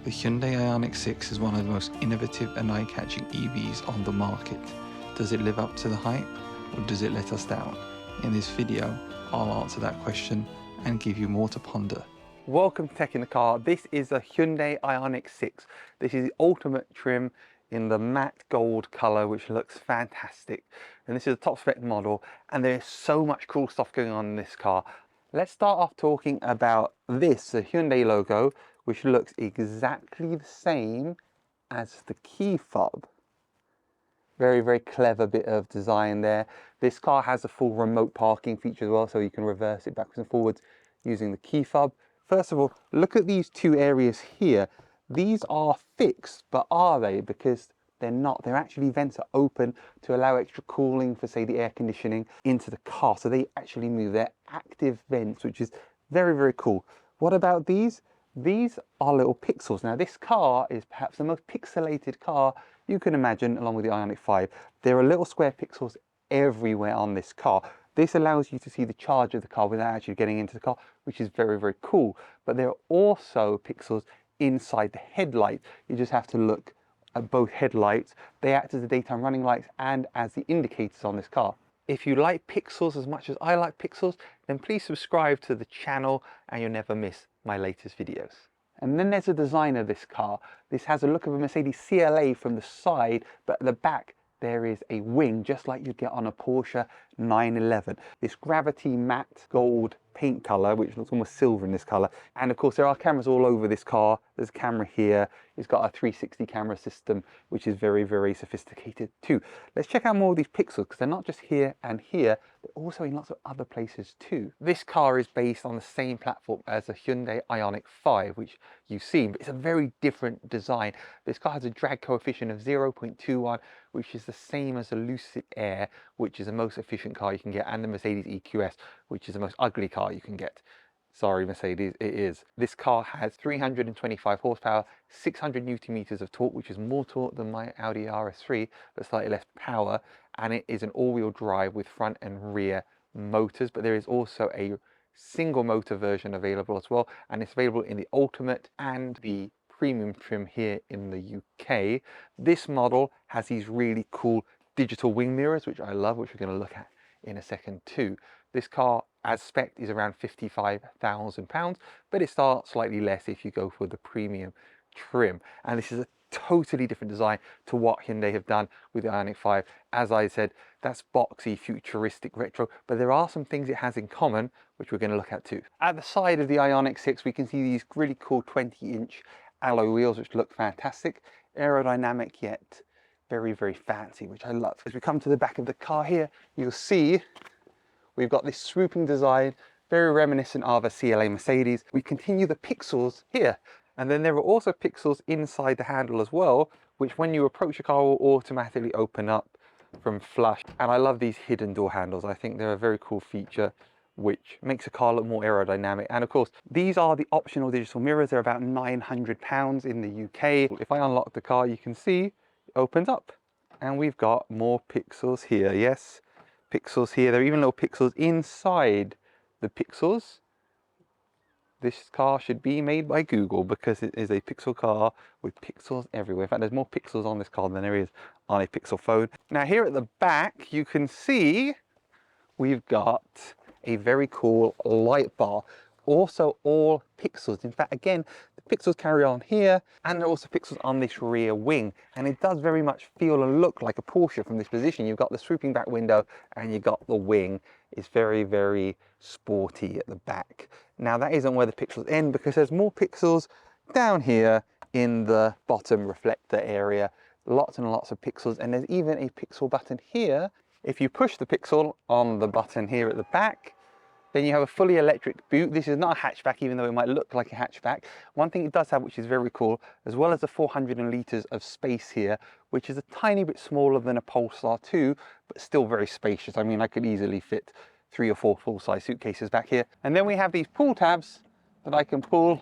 The Hyundai IONIQ 6 is one of the most innovative and eye-catching EVs on the market. Does it live up to the hype, or does it let us down? In this video, I'll answer that question and give you more to ponder. Welcome to Tech in the Car. This is a Hyundai IONIQ 6. This is the ultimate trim in the matte gold color, which looks fantastic. And this is a top spec model, and there's so much cool stuff going on in this car. Let's start off talking about this, the Hyundai logo, which looks exactly the same as the key fob. Very, very clever bit of design there. This car has a full remote parking feature as well, so you can reverse it backwards and forwards using the key fob. First of all, look at these two areas here. These are fixed, but are they? Because they're not. They're actually vents are open to allow extra cooling for, say, the air conditioning into the car. So they actually move. They're active vents, which is very, very cool. What about these? These are little pixels. Now, this car is perhaps the most pixelated car you can imagine, along with the IONIQ 5. There are little square pixels everywhere on this car. This allows you to see the charge of the car without actually getting into the car, which is very, very cool. But there are also pixels inside the headlight. You just have to look at both headlights. They act as the daytime running lights and as the indicators on this car. If you like pixels as much as I like pixels, then please subscribe to the channel and you'll never miss my latest videos. And then there's the design of this car. This has a look of a Mercedes CLA from the side, but at the back there is a wing, just like you'd get on a Porsche 911. This gravity matte gold paint color, which looks almost silver in this color. And of course, there are cameras all over this car. There's a camera here. It's got a 360 camera system, which is very, very sophisticated too. Let's check out more of these pixels, because they're not just here and here, but also in lots of other places too. This car is based on the same platform as the Hyundai IONIQ 5, which you've seen, but it's a very different design. This car has a drag coefficient of 0.21, which is the same as the Lucid Air, which is the most efficient car you can get, and the Mercedes EQS, which is the most ugly car you can get. Sorry, Mercedes, it is. This car has 325 horsepower, 600 Newton meters of torque, which is more torque than my Audi RS3, but slightly less power. And it is an all-wheel drive with front and rear motors, but there is also a single motor version available as well. And it's available in the Ultimate and the Premium trim here in the UK. This model has these really cool digital wing mirrors, which I love, which we're going to look at in a second too. This car, as spec, is around £55,000, but it starts slightly less if you go for the premium trim. And this is a totally different design to what Hyundai have done with the IONIQ 5. As I said, that's boxy, futuristic, retro, but there are some things it has in common, which we're going to look at too. At the side of the IONIQ 6, we can see these really cool 20-inch alloy wheels, which look fantastic. Aerodynamic, yet very, very fancy, which I love. As we come to the back of the car here, you'll see we've got this swooping design, very reminiscent of a CLA Mercedes. We continue the pixels here. And then there are also pixels inside the handle as well, which when you approach the car will automatically open up from flush. And I love these hidden door handles. I think they're a very cool feature, which makes the car look more aerodynamic. And of course, these are the optional digital mirrors. They're about £900 in the UK. If I unlock the car, you can see it opens up. And we've got more pixels here. Yes, pixels here. There are even little pixels inside the pixels. This car should be made by Google, because it is a pixel car with pixels everywhere. In fact, there's more pixels on this car than there is on a Pixel phone. Now here at the back, you can see we've got a very cool light bar. Also all pixels. In fact, again, the pixels carry on here, and there are also pixels on this rear wing. And it does very much feel and look like a Porsche from this position. You've got the swooping back window and you've got the wing. It's very, very sporty at the back. Now that isn't where the pixels end, because there's more pixels down here in the bottom reflector area. Lots and lots of pixels, and there's even a pixel button here. If you push the pixel on the button here at the back, then you have a fully electric boot. This is not a hatchback, even though it might look like a hatchback. One thing it does have, which is very cool, as well as the 400 litres of space here, which is a tiny bit smaller than a Polestar 2, but still very spacious. I mean, I could easily fit 3 or 4 full-size suitcases back here. And then we have these pull tabs that I can pull,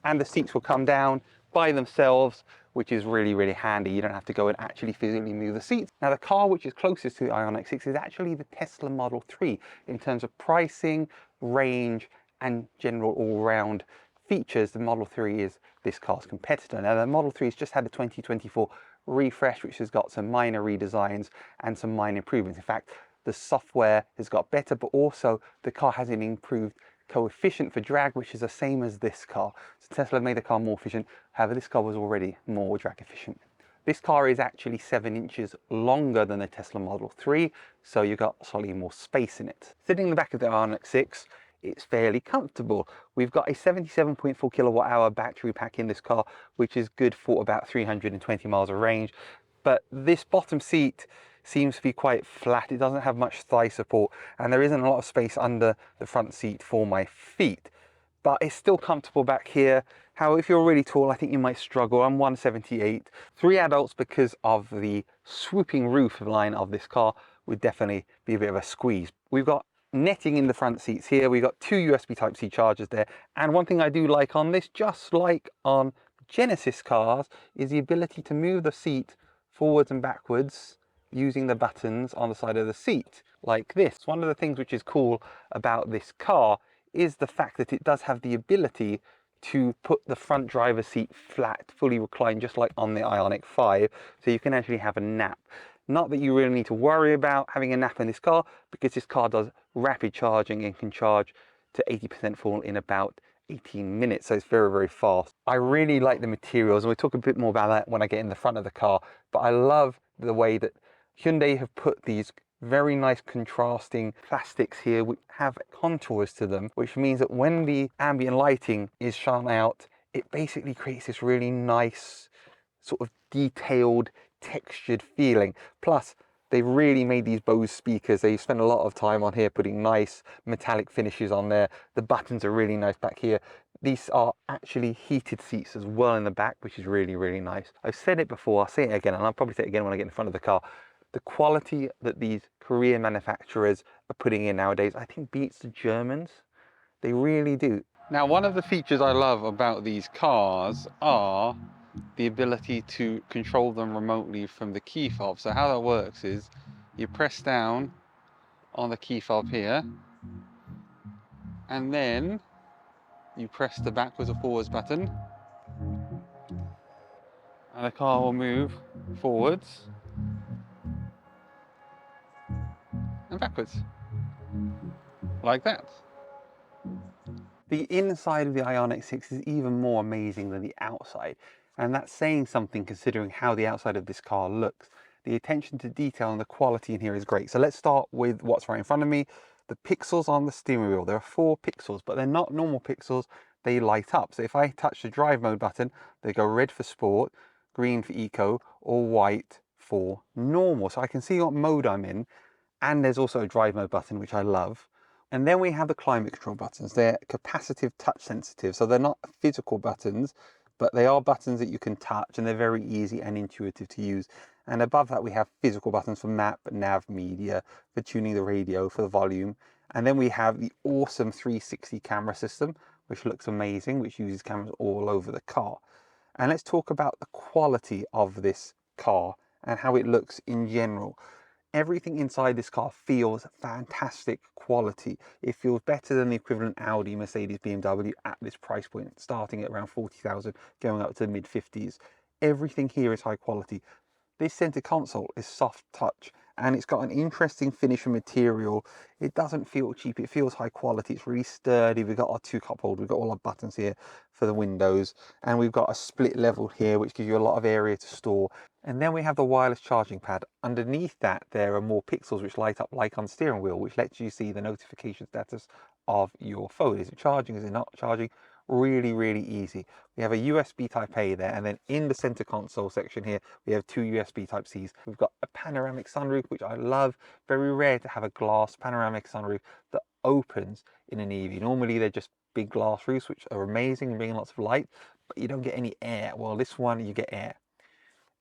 and the seats will come down by themselves, which is really, really handy. You don't have to go and actually physically move the seats. Now, the car which is closest to the IONIQ 6 is actually the Tesla Model 3 in terms of pricing, range, and general all-round features. The Model 3 is this car's competitor. Now the Model 3's just had a 2024 refresh, which has got some minor redesigns and some minor improvements. In fact, the software has got better, but also the car has an improved coefficient for drag, which is the same as this car. So Tesla made the car more efficient. However, this car was already more drag efficient. This car is actually 7 inches longer than the Tesla Model 3, so you've got slightly more space in it. Sitting in the back of the IONIQ 6, it's fairly comfortable. We've got a 77.4 kilowatt hour battery pack in this car, which is good for about 320 miles of range. But this bottom seat seems to be quite flat. It doesn't have much thigh support, and there isn't a lot of space under the front seat for my feet. But it's still comfortable back here. However, if you're really tall, I think you might struggle. I'm 178. 3 adults, because of the swooping roof line of this car, would definitely be a bit of a squeeze. We've got netting in the front seats here. We've got 2 USB Type-C chargers there. And one thing I do like on this, just like on Genesis cars, is the ability to move the seat forwards and backwards using the buttons on the side of the seat, like this. One of the things which is cool about this car is the fact that it does have the ability to put the front driver's seat flat, fully reclined, just like on the IONIQ 5, so you can actually have a nap. Not that you really need to worry about having a nap in this car, because this car does rapid charging and can charge to 80% full in about 18 minutes, so it's very, very fast. I really like the materials, and we'll talk a bit more about that when I get in the front of the car, but I love the way that Hyundai have put these very nice contrasting plastics here which have contours to them, which means that when the ambient lighting is shone out, it basically creates this really nice sort of detailed, textured feeling. Plus, they've really made these Bose speakers. They spent a lot of time on here putting nice metallic finishes on there. The buttons are really nice back here. These are actually heated seats as well in the back, which is really, really nice. I've said it before, I'll say it again, and I'll probably say it again when I get in front of the car. The quality that these Korean manufacturers are putting in nowadays, I think, beats the Germans. They really do. Now, one of the features I love about these cars are the ability to control them remotely from the key fob. So how that works is you press down on the key fob here, and then you press the backwards or forwards button, and the car will move forwards and backwards, like that. The inside of the IONIQ 6 is even more amazing than the outside, and that's saying something considering how the outside of this car looks. The attention to detail and the quality in here is great. So let's start with what's right in front of me. The pixels on the steering wheel. There are 4 pixels, but they're not normal pixels. They light up. So if I touch the drive mode button, they go red for sport, green for eco, or white for normal. So I can see what mode I'm in, and there's also a drive mode button, which I love. And then we have the climate control buttons. They're capacitive touch sensitive, so they're not physical buttons, but they are buttons that you can touch, and they're very easy and intuitive to use. And above that we have physical buttons for map, nav, media, for tuning the radio, for the volume. And then we have the awesome 360 camera system, which looks amazing, which uses cameras all over the car. And let's talk about the quality of this car and how it looks in general. Everything inside this car feels fantastic quality. It feels better than the equivalent Audi, Mercedes, BMW at this price point, starting at around 40,000, going up to the mid-50s. Everything here is high quality. This center console is soft touch, and it's got an interesting finish and material. It doesn't feel cheap, it feels high quality. It's really sturdy. We've got our 2 cup holders, we've got all our buttons here for the windows, and we've got a split level here, which gives you a lot of area to store. And then we have the wireless charging pad. Underneath that, there are more pixels which light up like on the steering wheel, which lets you see the notification status of your phone. Is it charging? Is it not charging? Really, really easy. We have a USB Type A there, and then in the center console section here, we have 2 USB Type Cs. We've got a panoramic sunroof, which I love. Very rare to have a glass panoramic sunroof that opens in an EV. Normally, they're just big glass roofs, which are amazing and bring lots of light, but you don't get any air. Well, this one, you get air.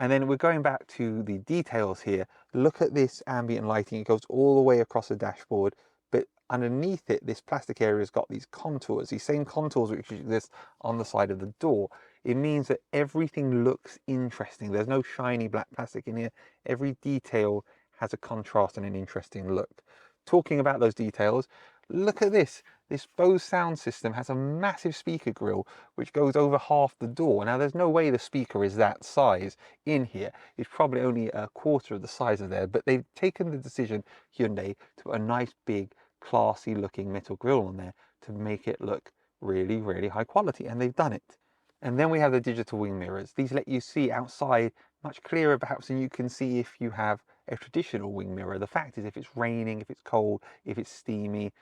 And then we're going back to the details here. Look at this ambient lighting. It goes all the way across the dashboard, but underneath it, this plastic area has got these contours, these same contours which exist on the side of the door. It means that everything looks interesting. There's no shiny black plastic in here. Every detail has a contrast and an interesting look. Talking about those details, look at this. This Bose sound system has a massive speaker grille which goes over half the door. Now there's no way the speaker is that size in here. It's probably only a quarter of the size of there, but they've taken the decision, Hyundai, to put a nice big classy looking metal grille on there to make it look really, really high quality, and they've done it. And then we have the digital wing mirrors. These let you see outside much clearer perhaps than you can see if you have a traditional wing mirror. The fact is, if it's raining, if it's cold, if it's steamy,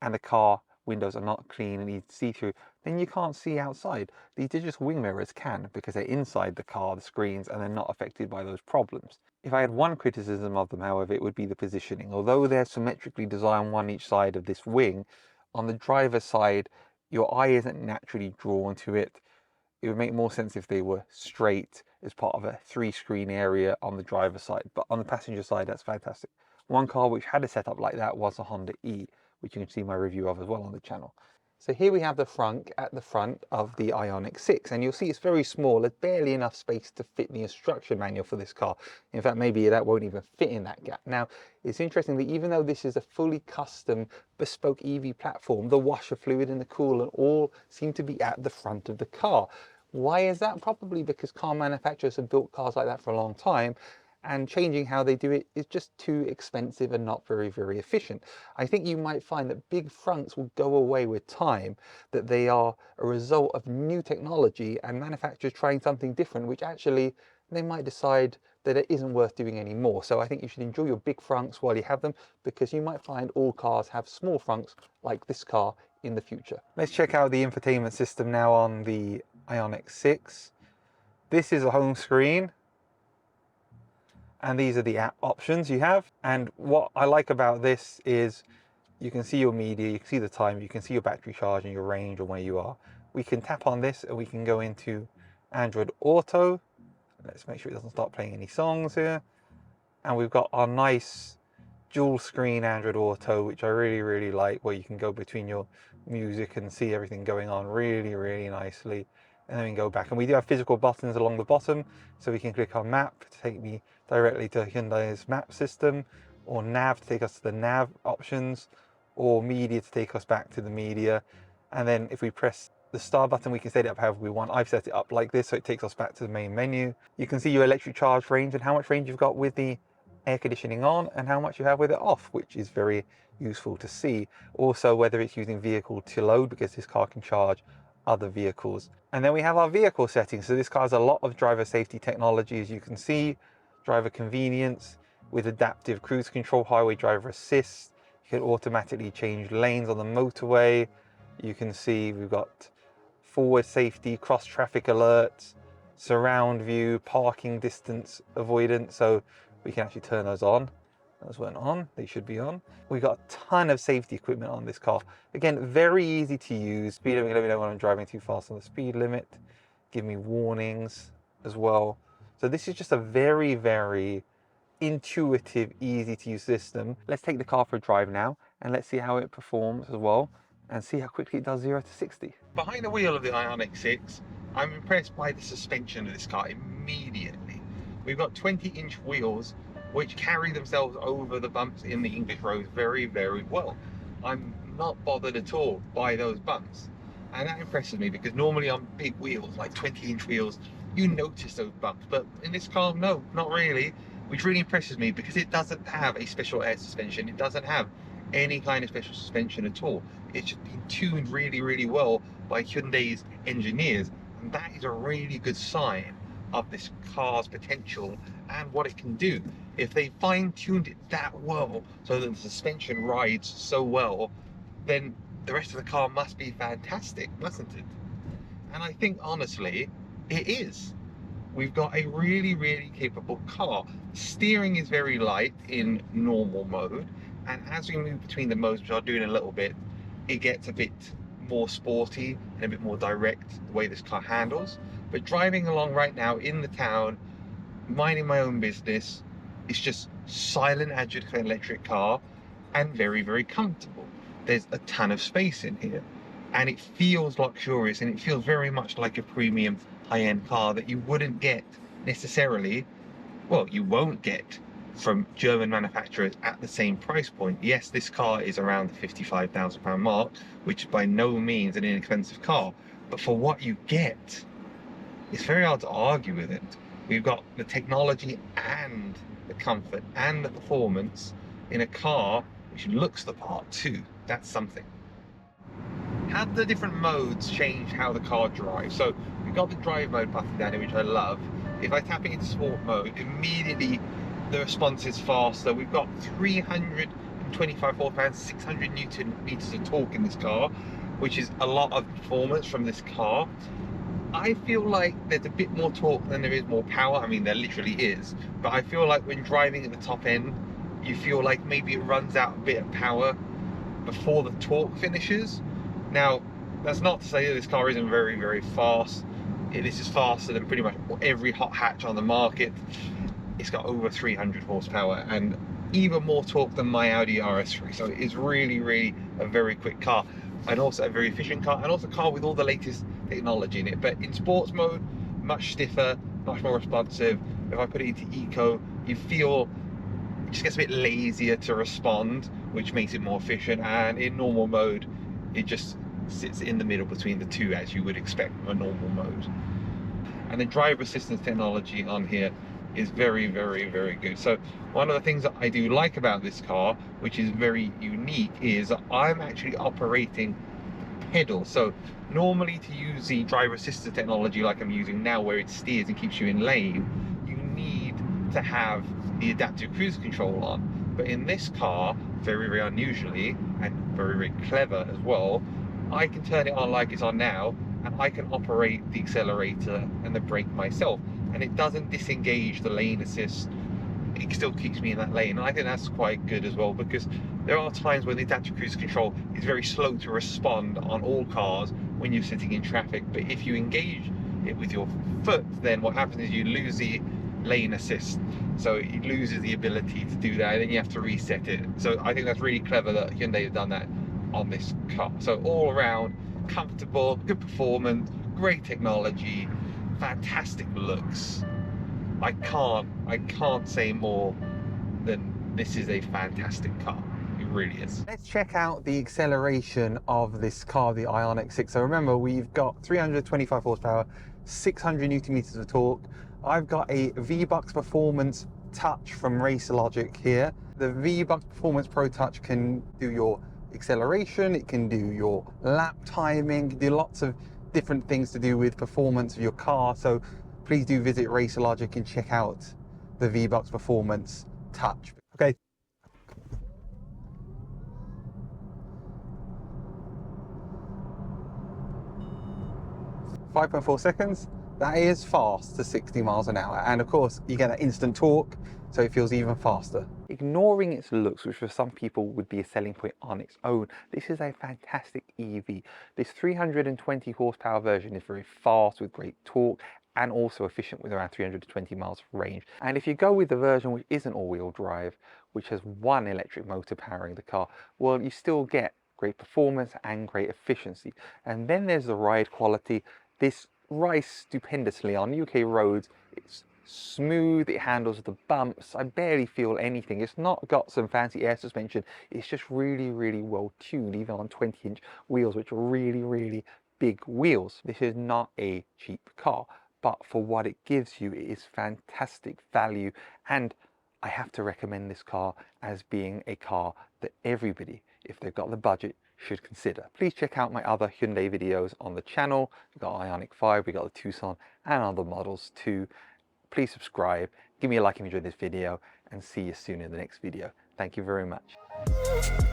and the car windows are not clean and you see through, then you can't see outside. These digital wing mirrors can, because they're inside the car, the screens, and they're not affected by those problems. If I had one criticism of them, however, it would be the positioning. Although they're symmetrically designed one each side of this wing, on the driver's side, your eye isn't naturally drawn to it. It would make more sense if they were straight as part of a 3-screen area on the driver's side, but on the passenger side, that's fantastic. One car which had a setup like that was a Honda E, which you can see my review of as well on the channel. So here we have the Frunk at the front of the IONIQ 6, and you'll see it's very small. There's barely enough space to fit the instruction manual for this car. In fact, maybe that won't even fit in that gap. Now, it's interesting that even though this is a fully custom bespoke EV platform, the washer fluid and the coolant all seem to be at the front of the car. Why is that? Probably because car manufacturers have built cars like that for a long time, and changing how they do it is just too expensive and not very, very efficient. I think you might find that big Frunks will go away with time, that they are a result of new technology and manufacturers trying something different, which actually they might decide that it isn't worth doing anymore. So I think you should enjoy your big Frunks while you have them, because you might find all cars have small Frunks like this car in the future. Let's check out the infotainment system now on the IONIQ 6. This is a home screen, and these are the app options you have. And what I like about this is you can see your media, you can see the time, you can see your battery charge and your range and where you are. We can tap on this and we can go into Android Auto. Let's make sure it doesn't start playing any songs here. And we've got our nice dual screen Android Auto, which I really, really like, where you can go between your music and see everything going on really, really nicely. And then we can go back, and we do have physical buttons along the bottom, so we can click on map to take me directly to Hyundai's map system, or nav to take us to the nav options, or media to take us back to the media. And then if we press the star button, we can set it up however we want. I've set it up like this, so it takes us back to the main menu. You can see your electric charge range and how much range you've got with the air conditioning on and how much you have with it off, which is very useful to see. Also, whether it's using vehicle to load, because this car can charge other vehicles. And then we have our vehicle settings. So this car has a lot of driver safety technology, as you can see. Driver convenience with adaptive cruise control, highway driver assist. You can automatically change lanes on the motorway. You can see we've got forward safety, cross traffic alerts, surround view, parking distance avoidance. So we can actually turn those on. Those weren't on, they should be on. We've got a ton of safety equipment on this car. Again, very easy to use. Speed limit, let me know when I'm driving too fast on the speed limit. Give me warnings as well. So this is just a very, very intuitive, easy to use system. Let's take the car for a drive now, and let's see how it performs as well, and see how quickly it does 0 to 60. Behind the wheel of the IONIQ 6, I'm impressed by the suspension of this car immediately. We've got 20-inch wheels which carry themselves over the bumps in the English roads very, very well. I'm not bothered at all by those bumps. And that impresses me, because normally on big wheels, like 20-inch wheels, you notice those bumps. But in this car, no, not really. Which really impresses me, because it doesn't have a special air suspension. It doesn't have any kind of special suspension at all. It's just been tuned really, really well by Hyundai's engineers. And that is a really good sign of this car's potential and what it can do. If they fine-tuned it that well so that the suspension rides so well, then the rest of the car must be fantastic, mustn't it? And I think honestly it is. We've got a really, really capable car. Steering is very light in normal mode, and as we move between the modes, which I'll do in a little bit, it gets a bit more sporty and a bit more direct the way this car handles. But driving along right now in the town, minding my own business, it's just silent, agile electric car, and very, very comfortable. There's a ton of space in here, and it feels luxurious, and it feels very much like a premium high-end car that you wouldn't get necessarily, well, you won't get from German manufacturers at the same price point. Yes, this car is around the £55,000 mark, which is by no means an inexpensive car, but for what you get, it's very hard to argue with it. We've got the technology and the comfort and the performance in a car which looks the part too. That's something. Have the different modes change how the car drives? So we've got the drive mode button down here, which I love. If I tap it into sport mode, immediately the response is faster. We've got 325 horsepower, 600 Newton meters of torque in this car, which is a lot of performance from this car. I feel like there's a bit more torque than there is more power. I mean, there literally is, but I feel like when driving at the top end, you feel like maybe it runs out a bit of power before the torque finishes. Now, that's not to say that this car isn't very, very fast. This is faster than pretty much every hot hatch on the market. It's got over 300 horsepower and even more torque than my Audi RS3. So it is really, really a very quick car, and also a very efficient car, and also a car with all the latest technology in it. But in sports mode, much stiffer, much more responsive. If I put it into eco, you feel it just gets a bit lazier to respond, which makes it more efficient. And in normal mode, it just sits in the middle between the two, as you would expect from a normal mode. And the driver assistance technology on here is very, very, very good. So one of the things that I do like about this car, which is very unique, is that I'm actually operating the pedal. So normally, to use the driver assistance technology like I'm using now, where it steers and keeps you in lane, you need to have the adaptive cruise control on. But in this car, very, very unusually and very, very clever as well, I can turn it on like it's on now, and I can operate the accelerator and the brake myself, and it doesn't disengage the lane assist. It still keeps me in that lane, and I think that's quite good as well, because there are times when the adaptive cruise control is very slow to respond on all cars when you're sitting in traffic. But if you engage it with your foot, then what happens is you lose the lane assist, so it loses the ability to do that, and then you have to reset it. So I think that's really clever that Hyundai have done that on this car. So all around, comfortable, good performance, great technology, fantastic looks. I can't say more than this is a fantastic car. It really is. Let's check out the acceleration of this car, the IONIQ 6. So remember, we've got 325 horsepower, 600 Newton meters of torque. I've got a VBOX Performance Touch from Racelogic here. The VBOX Performance Pro Touch can do your acceleration, it can do your lap timing, it can do lots of different things to do with performance of your car. So please do visit Racelogic and check out the VBOX Performance Touch. Okay. .4 seconds. That is fast to 60 miles an hour. And of course, you get that instant torque, so it feels even faster. Ignoring its looks, which for some people would be a selling point on its own, this is a fantastic EV. This 320 horsepower version is very fast with great torque, and also efficient with around 320 miles of range. And if you go with the version which isn't all-wheel drive, which has one electric motor powering the car, well, you still get great performance and great efficiency. And then there's the ride quality. This rides stupendously on UK roads. It's smooth, it handles the bumps. I barely feel anything. It's not got some fancy air suspension. It's just really, really well tuned, even on 20-inch wheels, which are really, really big wheels. This is not a cheap car, but for what it gives you, it is fantastic value. And I have to recommend this car as being a car that everybody, if they've got the budget, should consider. Please check out my other Hyundai videos on the channel. We've got IONIQ 5, we've got the Tucson, and other models too. Please subscribe, give me a like if you enjoyed this video, and see you soon in the next video. Thank you very much.